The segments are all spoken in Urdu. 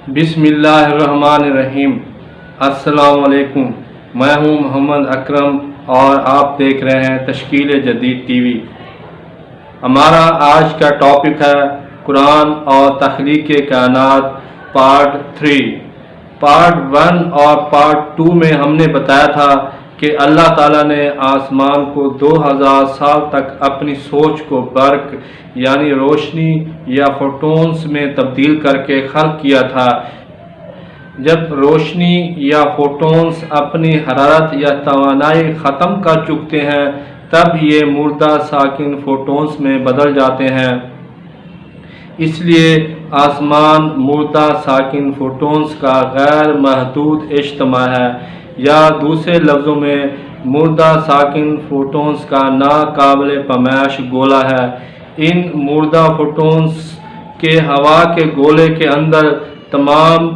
بسم اللہ الرحمن الرحیم۔ السلام علیکم، میں ہوں محمد اکرم اور آپ دیکھ رہے ہیں تشکیل جدید ٹی وی۔ ہمارا آج کا ٹاپک ہے قرآن اور تخلیق کائنات پارٹ 3۔ پارٹ 1 اور پارٹ 2 میں ہم نے بتایا تھا کہ اللہ تعالیٰ نے آسمان کو 2000 سال تک اپنی سوچ کو برق یعنی روشنی یا فوٹونز میں تبدیل کر کے خلق کیا تھا۔ جب روشنی یا فوٹونز اپنی حرارت یا توانائی ختم کر چکتے ہیں تب یہ مردہ ساکن فوٹونز میں بدل جاتے ہیں۔ اس لیے آسمان مردہ ساکن فوٹونز کا غیر محدود اجتماع ہے، یا دوسرے لفظوں میں مردہ ساکن فوٹونز کا ناقابل پیمائش گولہ ہے۔ ان مردہ فوٹونز کے ہوا کے گولے کے اندر تمام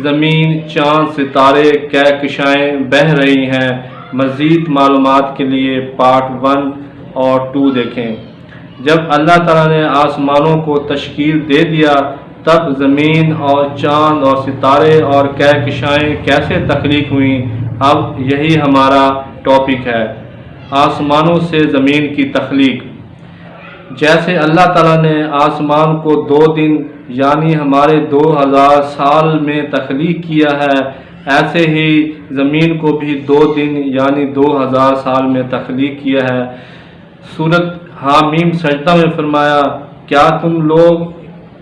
زمین، چاند، ستارے، کہکشائیں بہہ رہی ہیں۔ مزید معلومات کے لیے پارٹ 1 اور 2 دیکھیں۔ جب اللہ تعالیٰ نے آسمانوں کو تشکیل دے دیا تب زمین اور چاند اور ستارے اور کہکشائیں کیسے تخلیق ہوئیں، اب یہی ہمارا ٹاپک ہے، آسمانوں سے زمین کی تخلیق۔ جیسے اللہ تعالیٰ نے آسمان کو 2 دن یعنی ہمارے 2000 سال میں تخلیق کیا ہے، ایسے ہی زمین کو بھی 2 دن یعنی 2000 سال میں تخلیق کیا ہے۔ سورۃ حامیم سجدہ میں فرمایا، کیا تم لوگ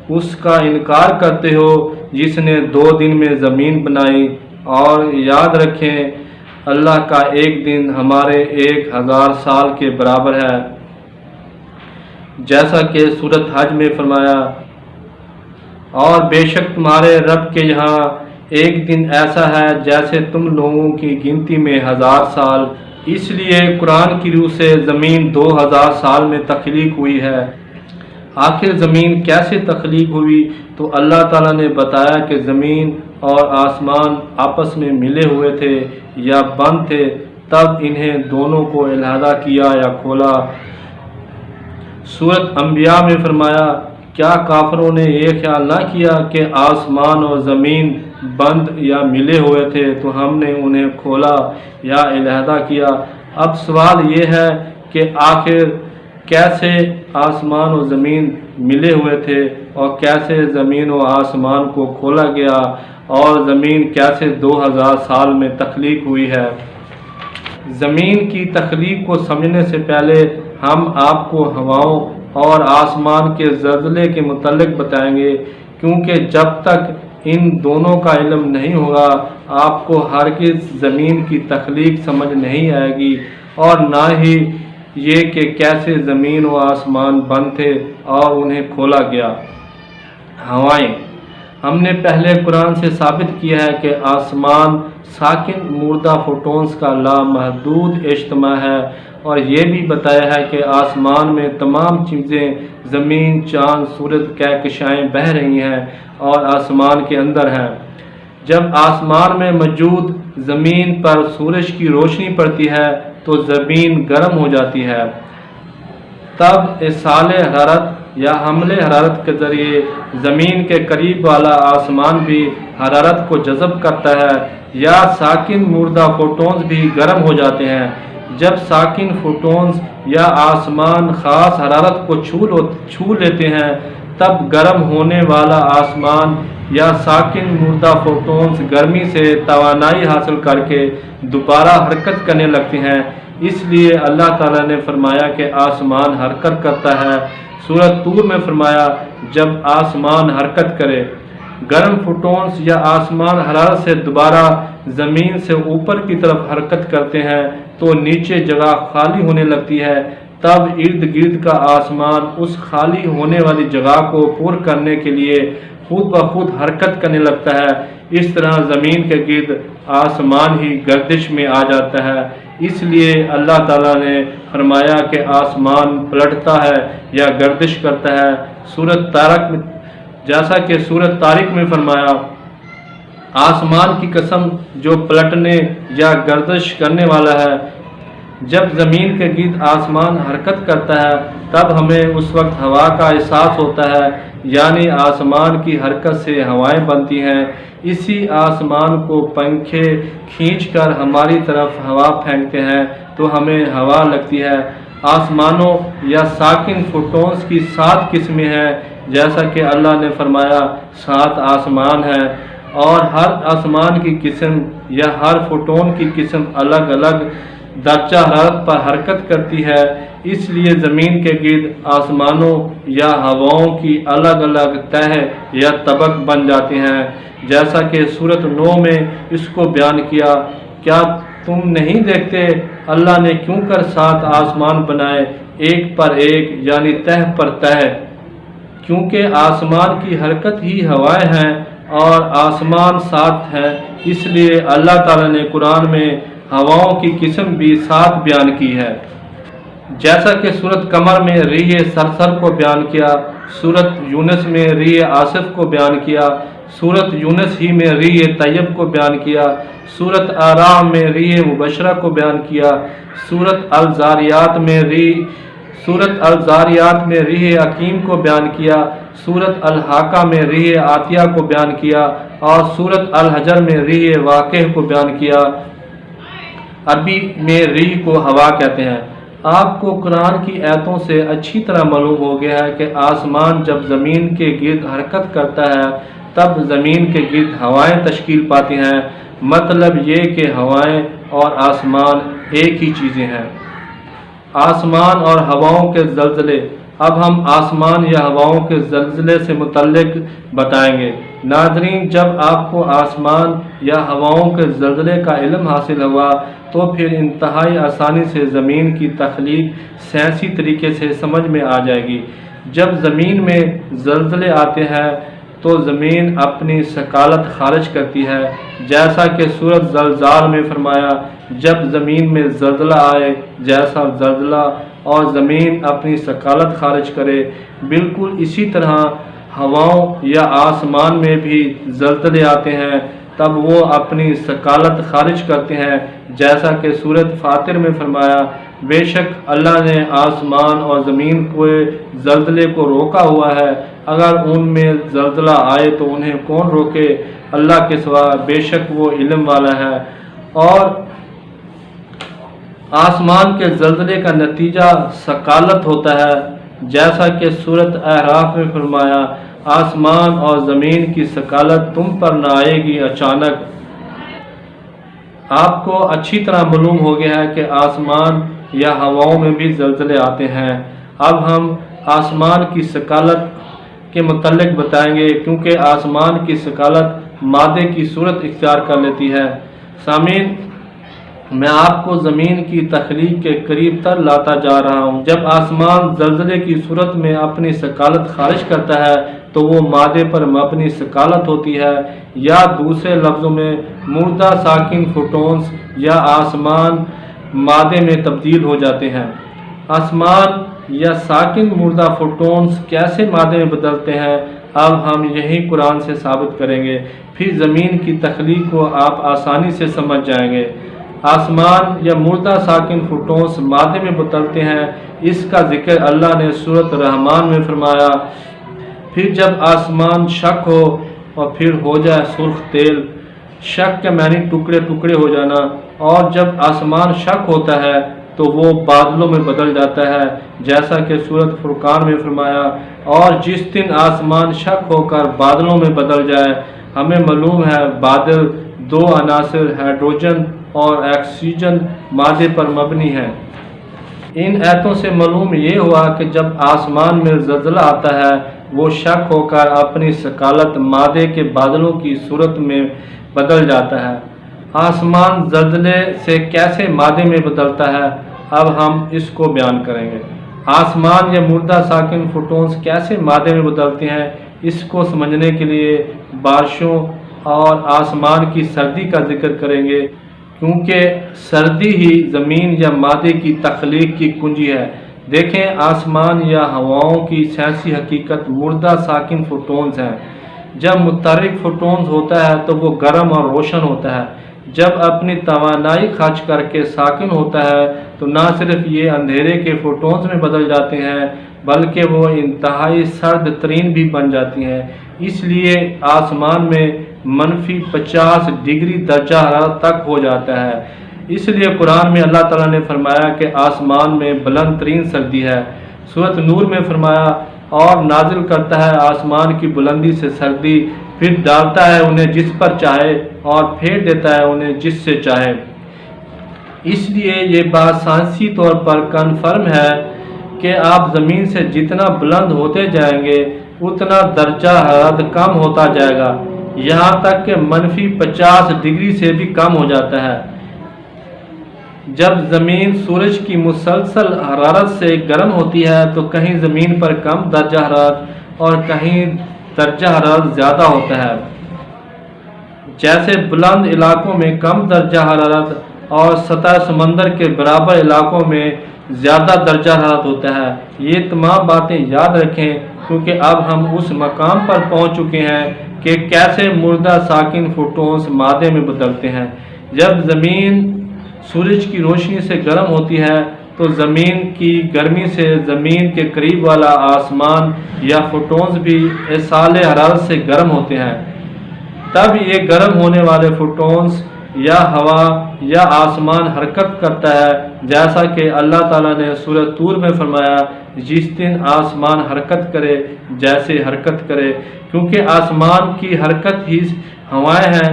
اس کا انکار کرتے ہو جس نے 2 دن میں زمین بنائی؟ اور یاد رکھیں اللہ کا ایک دن ہمارے 1000 سال کے برابر ہے۔ جیسا کہ سورۃ حج میں فرمایا، اور بے شک تمہارے رب کے یہاں ایک دن ایسا ہے جیسے تم لوگوں کی گنتی میں 1000 سال۔ اس لیے قرآن کی روح سے زمین 2000 سال میں تخلیق ہوئی ہے۔ آخر زمین کیسے تخلیق ہوئی؟ تو اللہ تعالیٰ نے بتایا کہ زمین اور آسمان آپس میں ملے ہوئے تھے یا بند تھے، تب انہیں دونوں کو علیحدہ کیا یا کھولا۔ سورۃ انبیاء میں فرمایا، کیا کافروں نے یہ خیال نہ کیا کہ آسمان اور زمین بند یا ملے ہوئے تھے تو ہم نے انہیں کھولا یا علیحدہ کیا؟ اب سوال یہ ہے کہ آخر کیسے آسمان و زمین ملے ہوئے تھے اور کیسے زمین و آسمان کو کھولا گیا اور زمین کیسے 2000 سال میں تخلیق ہوئی ہے؟ زمین کی تخلیق کو سمجھنے سے پہلے ہم آپ کو ہواؤں اور آسمان کے زلزلے کے متعلق بتائیں گے، کیونکہ جب تک ان دونوں کا علم نہیں ہوگا آپ کو ہرگز زمین کی تخلیق سمجھ نہیں آئے گی، اور نہ ہی یہ کہ کیسے زمین و آسمان بند تھے اور انہیں کھولا گیا۔ ہوائیں، ہم نے پہلے قرآن سے ثابت کیا ہے کہ آسمان ساکن مردہ فوٹونز کا لامحدود اجتماع ہے، اور یہ بھی بتایا ہے کہ آسمان میں تمام چیزیں زمین، چاند، سورج، کہکشائیں بہہ رہی ہیں اور آسمان کے اندر ہیں۔ جب آسمان میں موجود زمین پر سورج کی روشنی پڑتی ہے تو زمین گرم ہو جاتی ہے، تب ایصال حرارت یا حمل حرارت کے ذریعے زمین کے قریب والا آسمان بھی حرارت کو جذب کرتا ہے، یا ساکن مردہ فوٹونز بھی گرم ہو جاتے ہیں۔ جب ساکن فوٹونز یا آسمان خاص حرارت کو چھو لیتے ہیں تب گرم ہونے والا آسمان یا ساکن مردہ فوٹونز گرمی سے توانائی حاصل کر کے دوبارہ حرکت کرنے لگتے ہیں۔ اس لیے اللہ تعالیٰ نے فرمایا کہ آسمان حرکت کرتا ہے۔ سورۃ طور میں فرمایا، جب آسمان حرکت کرے، گرم فوٹونز یا آسمان حرارت سے دوبارہ زمین سے اوپر کی طرف حرکت کرتے ہیں تو نیچے جگہ خالی ہونے لگتی ہے، تب ارد گرد کا آسمان اس خالی ہونے والی جگہ کو پر کرنے کے لیے خود بخود حرکت کرنے لگتا ہے۔ اس طرح زمین کے گرد آسمان ہی گردش میں آ جاتا ہے۔ اس لیے اللہ تعالیٰ نے فرمایا کہ آسمان پلٹتا ہے یا گردش کرتا ہے۔ سورۃ طارق میں جیسا کہ سورۃ طارق میں فرمایا، آسمان کی قسم جو پلٹنے یا گردش کرنے والا ہے، جب زمین کے گرد آسمان حرکت کرتا ہے تب ہمیں اس وقت ہوا کا احساس ہوتا ہے، یعنی آسمان کی حرکت سے ہوائیں بنتی ہیں۔ اسی آسمان کو پنکھے کھینچ کر ہماری طرف ہوا پھینکتے ہیں تو ہمیں ہوا لگتی ہے۔ آسمانوں یا ساکن فوٹونز کی 7 قسمیں ہیں، جیسا کہ اللہ نے فرمایا 7 آسمان ہیں، اور ہر آسمان کی قسم یا ہر فوٹون کی قسم الگ الگ درجہ حرارت پر حرکت کرتی ہے۔ اس لیے زمین کے گرد آسمانوں یا ہواؤں کی الگ الگ تہہ یا طبق بن جاتے ہیں، جیسا کہ سورۃ 9 میں اس کو بیان کیا۔ کیا تم نہیں دیکھتے اللہ نے کیوں کر 7 آسمان بنائے، ایک پر ایک، یعنی تہہ پر تہہ؟ کیونکہ آسمان کی حرکت ہی ہوائیں ہیں اور آسمان 7 ہیں، اس لیے اللہ تعالیٰ نے قرآن میں ہواؤں کی قسم بھی 7 بیان کی ہے، جیسا کہ سورۃ قمر میں ریح صرصر کو بیان کیا، سورۃ یونس میں ریح عاصف کو بیان کیا، سورۃ یونس ہی میں ریح طیب کو بیان کیا، سورۃ اعراف میں ریح مبشرہ کو بیان کیا، سورۃ الزاریات میں ریح حکیم کو بیان کیا، سورۃ الحاقہ میں ریح عاتیہ کو بیان کیا، اور سورۃ الحجر میں ریح واقع کو بیان کیا۔ عربی میں ریح کو ہوا کہتے ہیں۔ آپ کو قرآن کی آیتوں سے اچھی طرح معلوم ہو گیا ہے کہ آسمان جب زمین کے گرد حرکت کرتا ہے تب زمین کے گرد ہوائیں تشکیل پاتی ہیں۔ مطلب یہ کہ ہوائیں اور آسمان ایک ہی چیزیں ہیں۔ آسمان اور ہواؤں کے زلزلے۔ اب ہم آسمان یا ہواؤں کے زلزلے سے متعلق بتائیں گے۔ ناظرین، جب آپ کو آسمان یا ہواؤں کے زلزلے کا علم حاصل ہوا تو پھر انتہائی آسانی سے زمین کی تخلیق سائنسی طریقے سے سمجھ میں آ جائے گی۔ جب زمین میں زلزلے آتے ہیں تو زمین اپنی ثقالت خارج کرتی ہے، جیسا کہ سورۃ زلزال میں فرمایا، جب زمین میں زلزلہ آئے، جیسا زلزلہ اور زمین اپنی ثقالت خارج کرے، بالکل اسی طرح ہواؤں یا آسمان میں بھی زلزلے آتے ہیں، تب وہ اپنی ثقالت خارج کرتے ہیں، جیسا کہ سورۃ فاطر میں فرمایا، بے شک اللہ نے آسمان اور زمین کو زلزلے کو روکا ہوا ہے، اگر ان میں زلزلہ آئے تو انہیں کون روکے اللہ کے سوا، بے شک وہ علم والا ہے۔ اور آسمان کے زلزلے کا نتیجہ ثقالت ہوتا ہے، جیسا کہ سورۃ اعراف میں فرمایا، آسمان اور زمین کی ثقالت تم پر نہ آئے گی اچانک۔ آپ کو اچھی طرح معلوم ہو گیا ہے کہ آسمان یا ہواؤں میں بھی زلزلے آتے ہیں۔ اب ہم آسمان کی ثقالت کے متعلق بتائیں گے، کیونکہ آسمان کی ثقالت مادے کی صورت اختیار کر لیتی ہے۔ سامعین، میں آپ کو زمین کی تخلیق کے قریب تر لاتا جا رہا ہوں۔ جب آسمان زلزلے کی صورت میں اپنی ثقالت خارج کرتا ہے تو وہ مادے پر مبنی ثقالت ہوتی ہے، یا دوسرے لفظوں میں مردہ ساکن فوٹونز یا آسمان مادے میں تبدیل ہو جاتے ہیں۔ آسمان یا ساکن مردہ فوٹونز کیسے مادے میں بدلتے ہیں، اب ہم یہی قرآن سے ثابت کریں گے، پھر زمین کی تخلیق کو آپ آسانی سے سمجھ جائیں گے۔ آسمان یا مردہ ساکن فوٹونز مادے میں بدلتے ہیں، اس کا ذکر اللہ نے سورۃ رحمان میں فرمایا، پھر جب آسمان شک ہو اور پھر ہو جائے سرخ تیل۔ شک کے معنی ٹکڑے ٹکڑے ہو جانا، اور جب آسمان شک ہوتا ہے تو وہ بادلوں میں بدل جاتا ہے، جیسا کہ سورۃ فرقان میں فرمایا، اور جس دن آسمان شک ہو کر بادلوں میں بدل جائے۔ ہمیں معلوم ہے بادل 2 عناصر ہائیڈروجن اور آکسیجن مادے پر مبنی ہے۔ ان آیتوں سے معلوم یہ ہوا کہ جب آسمان میں زلزلہ آتا ہے وہ شک ہو کر اپنی ثقالت مادے کے بادلوں کی صورت میں بدل جاتا ہے۔ آسمان زلزلے سے کیسے مادے میں بدلتا ہے، اب ہم اس کو بیان کریں گے۔ آسمان یا مردہ ساکن فوٹونز کیسے مادے میں بدلتے ہیں، اس کو سمجھنے کے لیے بارشوں اور آسمان کی سردی کا ذکر کریں گے، کیونکہ سردی ہی زمین یا مادے کی تخلیق کی کنجی ہے۔ دیکھیں، آسمان یا ہواؤں کی سائنسی حقیقت مردہ ساکن فوٹونز ہیں۔ جب متحرک فوٹونز ہوتا ہے تو وہ گرم اور روشن ہوتا ہے، جب اپنی توانائی خرچ کر کے ساکن ہوتا ہے تو نہ صرف یہ اندھیرے کے فوٹونز میں بدل جاتے ہیں بلکہ وہ انتہائی سرد ترین بھی بن جاتی ہیں۔ اس لیے آسمان میں -50 ڈگری درجہ حرارت تک ہو جاتا ہے۔ اس لیے قرآن میں اللہ تعالیٰ نے فرمایا کہ آسمان میں بلند ترین سردی ہے۔ سورۃ نور میں فرمایا اور نازل کرتا ہے آسمان کی بلندی سے سردی، پھر ڈالتا ہے انہیں جس پر چاہے اور پھیر دیتا ہے انہیں جس سے چاہے۔ اس لیے یہ بات سائنسی طور پر کنفرم ہے کہ آپ زمین سے جتنا بلند ہوتے جائیں گے اتنا درجہ حرارت کم ہوتا جائے گا، یہاں تک کہ -50 ڈگری سے بھی کم ہو جاتا ہے۔ جب زمین سورج کی مسلسل حرارت سے گرم ہوتی ہے تو کہیں زمین پر کم درجہ حرارت اور کہیں درجہ حرارت زیادہ ہوتا ہے۔ جیسے بلند علاقوں میں کم درجہ حرارت اور سطح سمندر کے برابر علاقوں میں زیادہ درجہ حرارت ہوتا ہے۔ یہ تمام باتیں یاد رکھیں کیونکہ اب ہم اس مقام پر پہنچ چکے ہیں کہ کیسے مردہ ساکن فوٹونز مادے میں بدلتے ہیں۔ جب زمین سورج کی روشنی سے گرم ہوتی ہے تو زمین کی گرمی سے زمین کے قریب والا آسمان یا فوٹونز بھی ایصال حرارت سے گرم ہوتے ہیں۔ تب یہ گرم ہونے والے فوٹونز یا ہوا یا آسمان حرکت کرتا ہے، جیسا کہ اللہ تعالیٰ نے سورۃ طور میں فرمایا، جس دن آسمان حرکت کرے جیسے حرکت کرے، کیونکہ آسمان کی حرکت ہی ہوائیں ہیں۔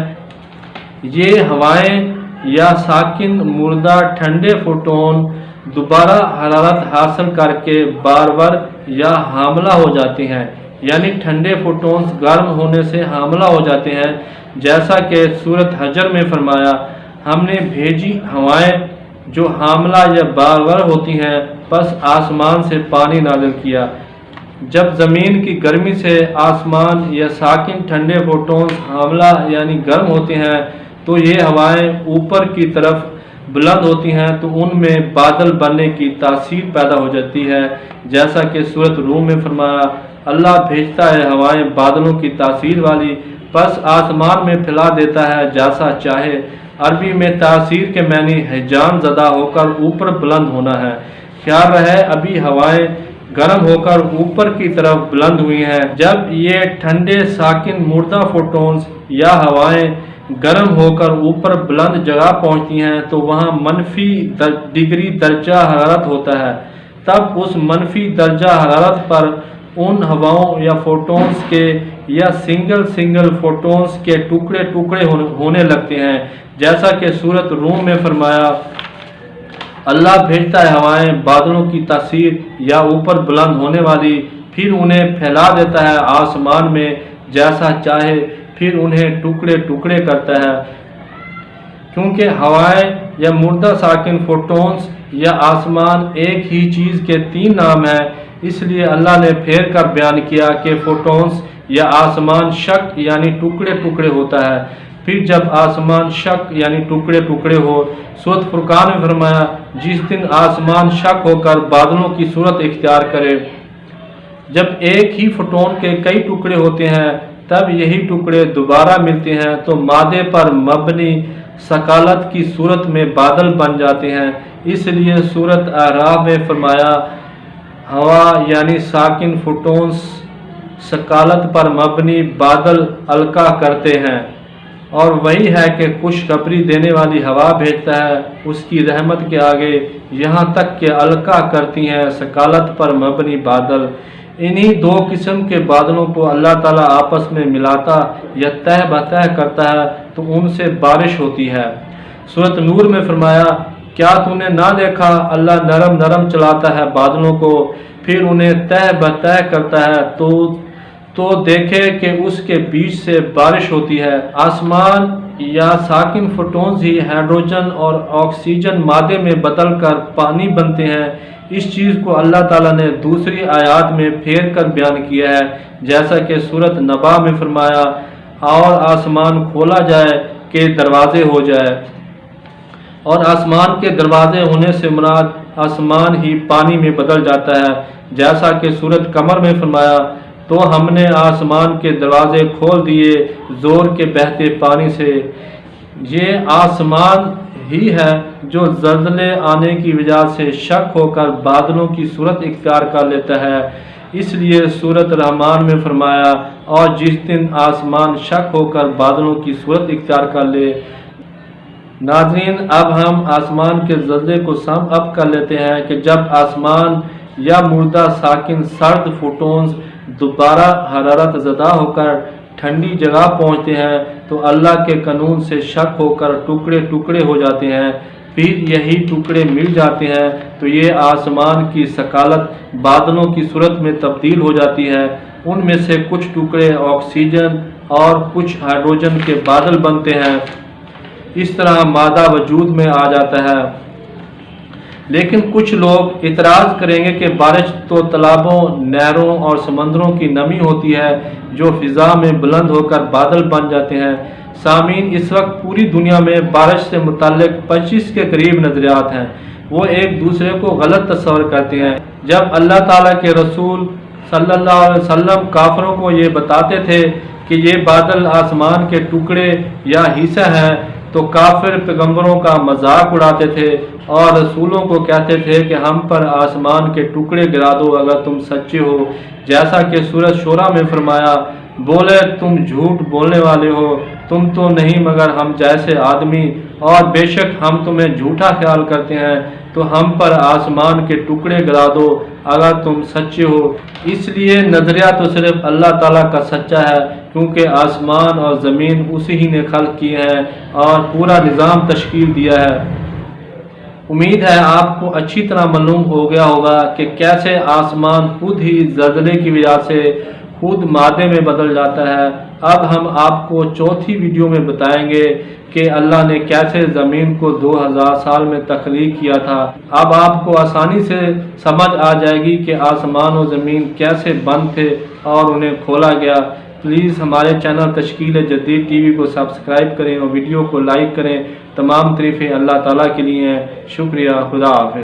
یہ ہوائیں یا ساکن مردہ ٹھنڈے فوٹون دوبارہ حرارت حاصل کر کے بارور یا حاملہ ہو جاتے ہیں، یعنی ٹھنڈے فوٹونز گرم ہونے سے حاملہ ہو جاتے ہیں، جیسا کہ سورۃ حجر میں فرمایا، ہم نے بھیجی ہوائیں جو حاملہ یا بارور ہوتی ہیں، پس آسمان سے پانی نازل کیا۔ جب زمین کی گرمی سے آسمان یا ساکن ٹھنڈے فوٹونز حاملہ یعنی گرم ہوتے ہیں تو یہ ہوائیں اوپر کی طرف بلند ہوتی ہیں تو ان میں بادل بننے کی تاثیر پیدا ہو جاتی ہے، جیسا کہ سورۃ روم میں فرمایا، اللہ بھیجتا ہے ہوائیں بادلوں کی تاثیر والی، پس آسمان میں پھیلا دیتا ہے جیسا چاہے۔ عربی میں تاثیر کے معنی ہیجان زدہ ہو کر اوپر بلند ہونا ہے۔ خیال رہے ابھی ہوائیں گرم ہو کر اوپر کی طرف بلند ہوئی ہیں۔ جب یہ ٹھنڈے ساکن مردہ فوٹونز یا ہوائیں گرم ہو کر اوپر بلند جگہ پہنچتی ہیں تو وہاں -، ڈگری درجہ حرارت ہوتا ہے۔ تب اس منفی درجہ حرارت پر ان ہواؤں یا فوٹونز کے یا سنگل فوٹونز کے ٹکڑے ہونے لگتے ہیں، جیسا کہ سورۃ روم میں فرمایا، اللہ بھیجتا ہے ہوائیں بادلوں کی تاثیر یا اوپر بلند ہونے والی، پھر انہیں پھیلا دیتا ہے آسمان میں جیسا چاہے، پھر انہیں ٹکڑے کرتا ہے۔ کیونکہ ہوائیں یا مردہ ساکن فوٹونز یا آسمان ایک ہی چیز کے 3 نام ہیں، اس لیے اللہ نے پھیر کر بیان کیا کہ فوٹونز یا آسمان شق یعنی ٹکڑے ہوتا ہے۔ پھر جب آسمان شق یعنی ٹکڑے ہو، سورۃ فرقان میں فرمایا، جس دن آسمان شق ہو کر بادلوں کی صورت اختیار کرے۔ جب ایک ہی فوٹون کے کئی ٹکڑے ہوتے ہیں تب یہی ٹکڑے دوبارہ ملتے ہیں تو مادے پر مبنی ثقالت کی صورت میں بادل بن جاتے ہیں۔ اس لیے سورۃ اعراف میں فرمایا، ہوا یعنی ساکن فوٹونز ثقالت پر مبنی بادل القاء کرتے ہیں، اور وہی ہے کہ خوشخبری دینے والی ہوا بھیجتا ہے اس کی رحمت کے آگے، یہاں تک کہ القاء کرتی ہیں ثقالت پر مبنی بادل۔ انہی 2 قسم کے بادلوں کو اللہ تعالیٰ آپس میں ملاتا یا تہ بتہ کرتا ہے تو ان سے بارش ہوتی ہے۔ سورۃ نور میں فرمایا، کیا تو نے نہ دیکھا اللہ نرم چلاتا ہے بادلوں کو، پھر انہیں تہ بتہ کرتا ہے تو دیکھے کہ اس کے بیچ سے بارش ہوتی ہے۔ آسمان یا ساکن فوٹونز ہی ہائیڈروجن اور آکسیجن مادے میں بدل کر پانی بنتے ہیں۔ اس چیز کو اللہ تعالیٰ نے دوسری آیات میں پھیر کر بیان کیا ہے، جیسا کہ سورۃ نبا میں فرمایا، اور آسمان کھولا جائے کہ دروازے ہو جائے، اور آسمان کے دروازے ہونے سے مراد آسمان ہی پانی میں بدل جاتا ہے، جیسا کہ سورۃ قمر میں فرمایا، تو ہم نے آسمان کے دروازے کھول دیے زور کے بہتے پانی سے، یہ آسمان ہی ہے جو زلزلے آنے کی وجہ سے شک ہو کر بادلوں کی صورت اختیار کر لیتا ہے۔ اس لیے سورۃ رحمان میں فرمایا، اور جس دن آسمان شک ہو کر بادلوں کی صورت اختیار کر لے۔ ناظرین، اب ہم آسمان کے زلزلے کو سم اپ کر لیتے ہیں کہ جب آسمان یا مردہ ساکن سرد فوٹونز دوبارہ حرارت زدہ ہو کر ٹھنڈی جگہ پہنچتے ہیں تو اللہ کے قانون سے شک ہو کر ٹکڑے ٹکڑے ہو جاتے ہیں۔ پھر یہی ٹکڑے مل جاتے ہیں تو یہ آسمان کی ثقالت بادلوں کی صورت میں تبدیل ہو جاتی ہے۔ ان میں سے کچھ ٹکڑے آکسیجن اور کچھ ہائیڈروجن کے بادل بنتے ہیں۔ اس طرح مادہ وجود میں آ جاتا ہے۔ لیکن کچھ لوگ اعتراض کریں گے کہ بارش تو تالابوں، نہروں اور سمندروں کی نمی ہوتی ہے جو فضا میں بلند ہو کر بادل بن جاتے ہیں۔ سامعین، اس وقت پوری دنیا میں بارش سے متعلق 25 کے قریب نظریات ہیں۔ وہ ایک دوسرے کو غلط تصور کرتے ہیں۔ جب اللہ تعالیٰ کے رسول صلی اللہ علیہ وسلم کافروں کو یہ بتاتے تھے کہ یہ بادل آسمان کے ٹکڑے یا حصہ ہیں تو کافر پیغمبروں کا مذاق اڑاتے تھے اور رسولوں کو کہتے تھے کہ ہم پر آسمان کے ٹکڑے گرا دو اگر تم سچے ہو، جیسا کہ سورۃ شورى میں فرمایا، بولے تم جھوٹ بولنے والے ہو، تم تو نہیں مگر ہم جیسے آدمی، اور بے شک ہم تمہیں جھوٹا خیال کرتے ہیں، تو ہم پر آسمان کے ٹکڑے گرا دو اگر تم سچے ہو۔ اس لیے نظریہ تو صرف اللہ تعالیٰ کا سچا ہے، کیونکہ آسمان اور زمین اسی ہی نے خلق کیے ہیں اور پورا نظام تشکیل دیا ہے۔ امید ہے آپ کو اچھی طرح معلوم ہو گیا ہوگا کہ کیسے آسمان خود ہی زلزلے کی وجہ سے خود مادے میں بدل جاتا ہے۔ اب ہم آپ کو چوتھی ویڈیو میں بتائیں گے کہ اللہ نے کیسے زمین کو 2000 سال میں تخلیق کیا تھا۔ اب آپ کو آسانی سے سمجھ آ جائے گی کہ آسمان و زمین کیسے بند تھے اور انہیں کھولا گیا۔ پلیز ہمارے چینل تشکیل جدید ٹی وی کو سبسکرائب کریں اور ویڈیو کو لائک کریں۔ تمام تعریفیں اللہ تعالیٰ کے لیے ہیں۔ شکریہ، خدا حافظ۔